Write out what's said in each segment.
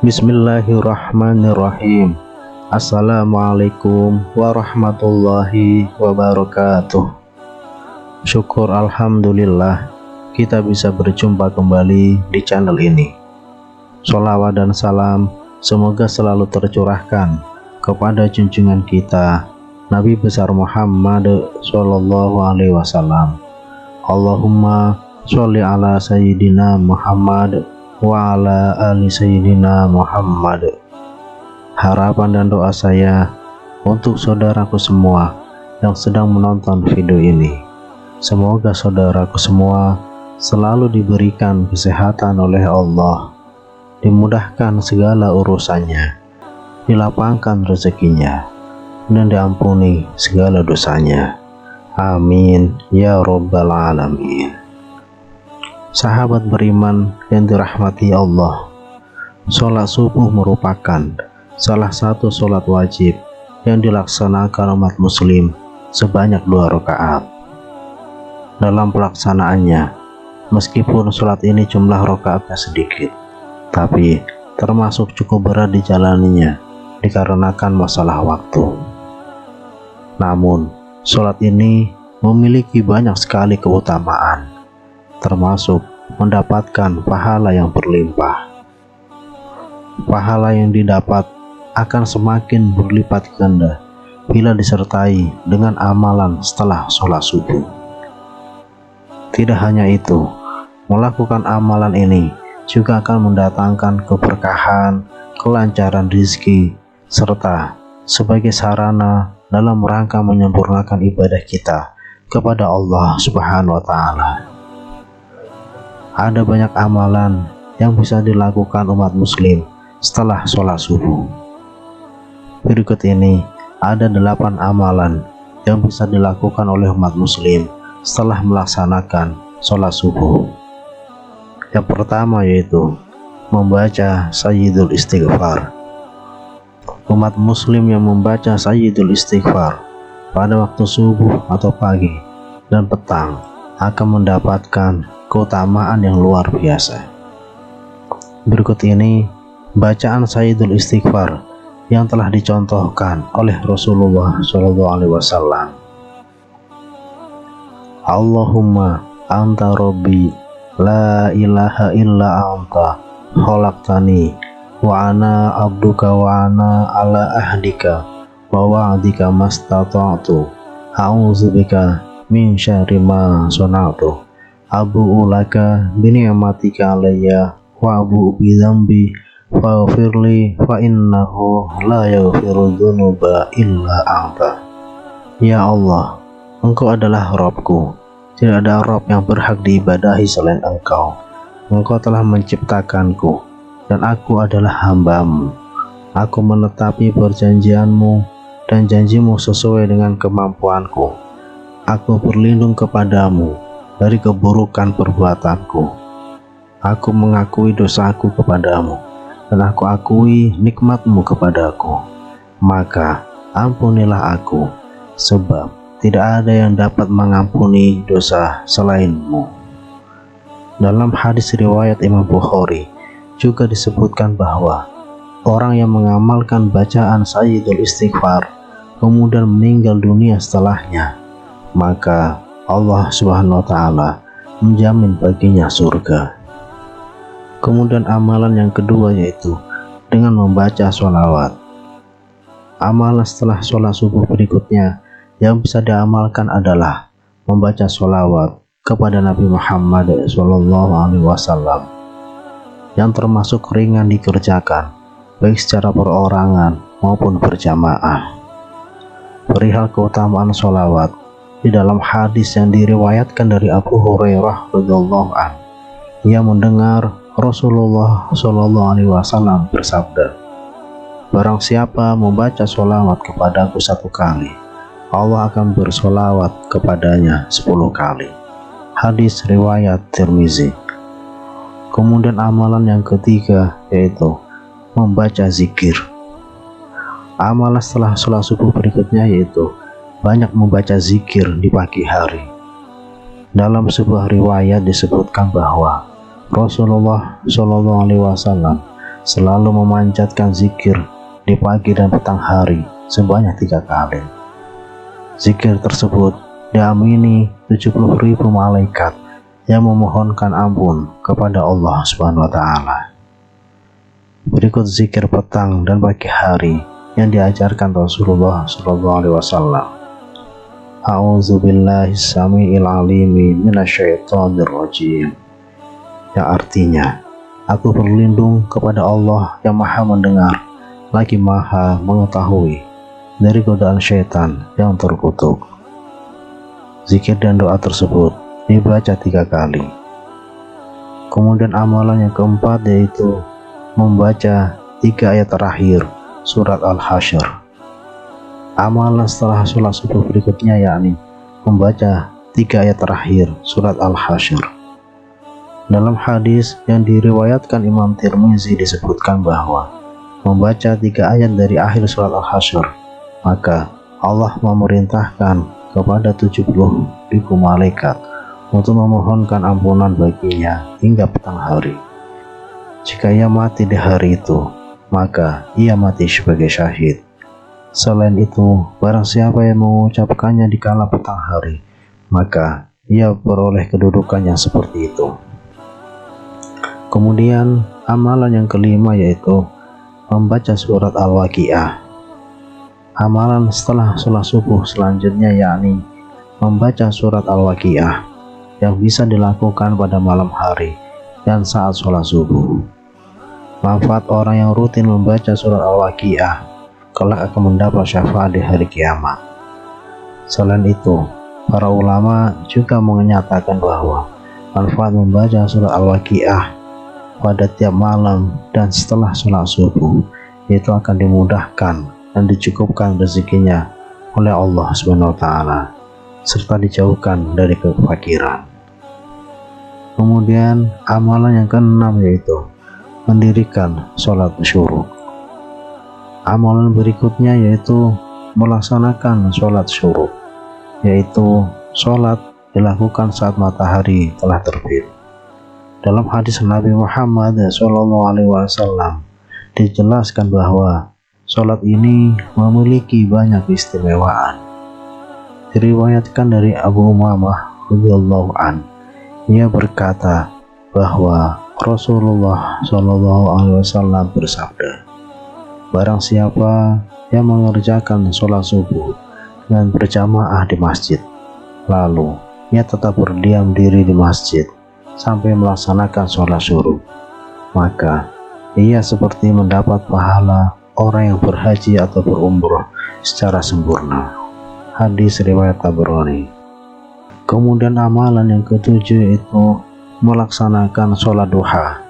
Bismillahirrahmanirrahim. Assalamualaikum warahmatullahi wabarakatuh. Syukur alhamdulillah kita bisa berjumpa kembali di channel ini. Sholawat dan salam semoga selalu tercurahkan kepada junjungan kita Nabi besar Muhammad Sallallahu Alaihi Wasallam. Allahumma sholli ala sayyidina Muhammad wa ala ali sayyidina Muhammad. Harapan dan doa saya untuk saudaraku semua yang sedang menonton video ini, semoga saudaraku semua selalu diberikan kesehatan oleh Allah, dimudahkan segala urusannya, dilapangkan rezekinya, dan diampuni segala dosanya. Amin ya rabbal alamin. Sahabat beriman yang dirahmati Allah, sholat subuh merupakan salah satu sholat wajib yang dilaksanakan umat muslim sebanyak 2 rakaat. Dalam pelaksanaannya, meskipun sholat ini jumlah rakaatnya sedikit, tapi termasuk cukup berat dijalaninya dikarenakan masalah waktu. Namun, sholat ini memiliki banyak sekali keutamaan, termasuk mendapatkan pahala yang berlimpah. Pahala yang didapat akan semakin berlipat ganda bila disertai dengan amalan setelah sholat subuh. Tidak hanya itu, melakukan amalan ini juga akan mendatangkan keberkahan, kelancaran rezeki, serta sebagai sarana dalam rangka menyempurnakan ibadah kita kepada Allah Subhanahu wa Ta'ala. Ada banyak amalan yang bisa dilakukan umat muslim setelah sholat subuh. Berikut ini ada 8 amalan yang bisa dilakukan oleh umat muslim setelah melaksanakan sholat subuh. Yang pertama yaitu membaca Sayyidul Istighfar. Umat muslim yang membaca Sayyidul Istighfar pada waktu subuh atau pagi dan petang akan mendapatkan keutamaan yang luar biasa. Berikut ini bacaan Sayyidul Istighfar yang telah dicontohkan oleh Rasulullah SAW. Allahumma anta rabbi la ilaha illa anta khalaqtani wa ana abduka wa ana ala ahdika wa wa'dika mastata'tu a'udzubika min syarri ma sana'tu abu'u laka bini'matika alayya wa abu'u bidzambi faghfirli fa innahu la yaghfiru dzunuba illa anta. Ya Allah, Engkau adalah Rabbku, tidak ada Rabb yang berhak diibadahi selain Engkau. Engkau telah menciptakanku dan aku adalah hamba-Mu. Aku menetapi perjanjian-Mu dan janji-Mu sesuai dengan kemampuanku. Aku berlindung kepadamu dari keburukan perbuatanku. Aku mengakui dosaku kepadamu dan aku akui nikmat-Mu kepadaku. Maka ampunilah aku, sebab tidak ada yang dapat mengampuni dosa selain-Mu. Dalam hadis riwayat Imam Bukhari juga disebutkan bahwa orang yang mengamalkan bacaan Sayyidul Istighfar kemudian meninggal dunia setelahnya, maka Allah Subhanahu wa Ta'ala menjamin baginya surga. Kemudian amalan yang kedua yaitu dengan membaca sholawat. Amalan setelah sholat subuh berikutnya yang bisa diamalkan adalah membaca sholawat kepada Nabi Muhammad SAW, yang termasuk ringan dikerjakan baik secara perorangan maupun berjamaah. Perihal keutamaan sholawat, di dalam hadis yang diriwayatkan dari Abu Hurairah radhiyallahu anhu, ia mendengar Rasulullah SAW bersabda, barang siapa membaca sholawat kepadaku 1 kali, Allah akan bersolawat kepadanya 10 kali. Hadis riwayat Tirmizi. Kemudian amalan yang ketiga yaitu membaca zikir. Amalan setelah sholat subuh berikutnya yaitu banyak membaca zikir di pagi hari. Dalam sebuah riwayat disebutkan bahwa Rasulullah SAW selalu memanjatkan zikir di pagi dan petang hari sebanyak 3 kali. Zikir tersebut diamini 70.000 malaikat yang memohonkan ampun kepada Allah Subhanahu wa Ta'ala. Berikut zikir petang dan pagi hari yang diajarkan Rasulullah SAW. A'udzubillahi samiil alimi minasyaitonir rajim, yang artinya, aku berlindung kepada Allah yang maha mendengar lagi maha mengetahui dari godaan syaitan yang terkutuk. Zikir dan doa tersebut dibaca 3 kali. Kemudian amalan yang keempat yaitu membaca 3 ayat terakhir surat Al-Hasyr. Amalan setelah sholat subuh berikutnya yakni membaca 3 ayat terakhir surat Al-Hasyr. Dalam hadis yang diriwayatkan Imam Tirmizi disebutkan bahwa membaca 3 ayat dari akhir surat Al-Hasyr, maka Allah memerintahkan kepada 70.000 malaikat untuk memohonkan ampunan baginya hingga petang hari. Jika ia mati di hari itu, maka ia mati sebagai syahid. Selain itu, barang siapa yang mengucapkannya di kala petang hari, maka ia beroleh kedudukan yang seperti itu. Kemudian amalan yang kelima yaitu membaca surat Al-Waqiah. Amalan setelah sholat subuh selanjutnya yakni membaca surat Al-Waqiah yang bisa dilakukan pada malam hari dan saat sholat subuh. Manfaat orang yang rutin membaca surat Al-Waqiah kelak akan mendapat syafaat di hari kiamat. Selain itu, para ulama juga menyatakan bahwa manfaat membaca surat Al-Waqiah pada tiap malam dan setelah sholat subuh itu akan dimudahkan dan dicukupkan rezekinya oleh Allah Subhanahu wa Ta'ala serta dijauhkan dari kefakiran. Kemudian amalan yang keenam yaitu mendirikan sholat syuruk. Amalan berikutnya yaitu melaksanakan sholat syuruk, yaitu sholat dilakukan saat matahari telah terbit. Dalam hadis Nabi Muhammad SAW dijelaskan bahwa sholat ini memiliki banyak keistimewaan. Diriwayatkan dari Abu Umamah radhiyallahu an, ia berkata bahwa Rasulullah SAW bersabda, barang siapa yang mengerjakan sholat subuh dengan berjamaah di masjid, lalu ia tetap berdiam diri di masjid sampai melaksanakan sholat syuruk, maka ia seperti mendapat pahala orang yang berhaji atau berumrah secara sempurna. Hadis riwayat Tabrani. Kemudian amalan yang ketujuh itu melaksanakan sholat duha.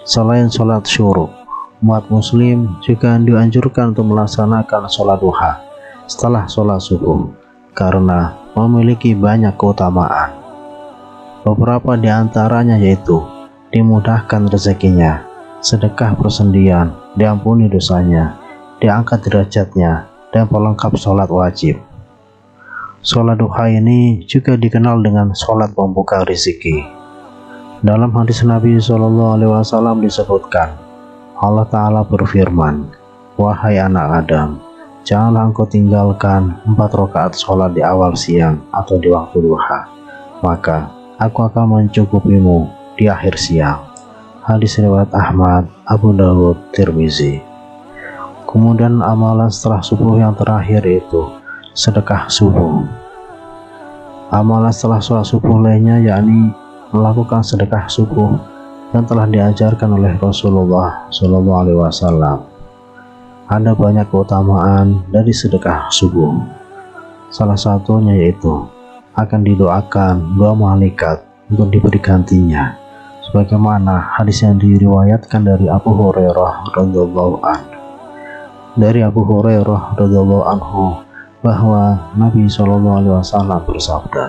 Selain sholat syuruk, umat muslim juga dianjurkan untuk melaksanakan sholat duha setelah sholat subuh karena memiliki banyak keutamaan. Beberapa di antaranya yaitu dimudahkan rezekinya, sedekah persendian, diampuni dosanya, diangkat derajatnya, dan pelengkap sholat wajib. Sholat duha ini juga dikenal dengan sholat pembuka rezeki. Dalam hadis Nabi SAW disebutkan, Allah Ta'ala berfirman, wahai anak Adam, janganlah engkau tinggalkan 4 rakaat sholat di awal siang atau di waktu duha, maka aku akan mencukupimu di akhir siang. Hadis riwayat Ahmad, Abu Dawud, Tirmizi. Kemudian amalan setelah subuh yang terakhir itu sedekah subuh. Amalan setelah sholat subuh lainnya yakni melakukan sedekah subuh yang telah diajarkan oleh Rasulullah SAW. Ada banyak keutamaan dari sedekah subuh. Salah satunya yaitu akan didoakan 2 malaikat untuk diberi gantinya, sebagaimana hadis yang diriwayatkan dari Abu Hurairah radhiyallahu anhu. Dari Abu Hurairah radhiyallahu anhu bahwa Nabi SAW bersabda,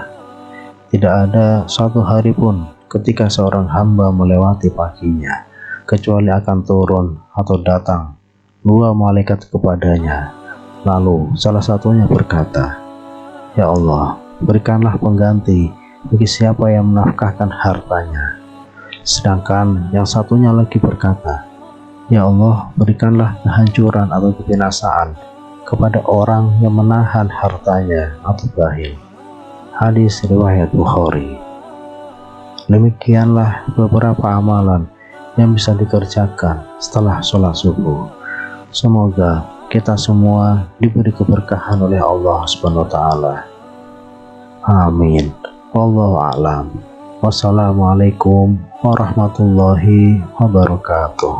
Tidak ada satu hari pun ketika seorang hamba melewati paginya, kecuali akan turun atau datang 2 malaikat kepadanya. Lalu salah satunya berkata, "Ya Allah, berikanlah pengganti bagi siapa yang menafkahkan hartanya." Sedangkan yang satunya lagi berkata, "Ya Allah, berikanlah kehancuran atau kebinasaan kepada orang yang menahan hartanya atau bakhil." Hadis riwayat Bukhari. Demikianlah beberapa amalan yang bisa dikerjakan setelah sholat subuh. Semoga kita semua diberi keberkahan oleh Allah Subhanahu wa taala. Amin. Wallahu a'lam. Wassalamualaikum warahmatullahi wabarakatuh.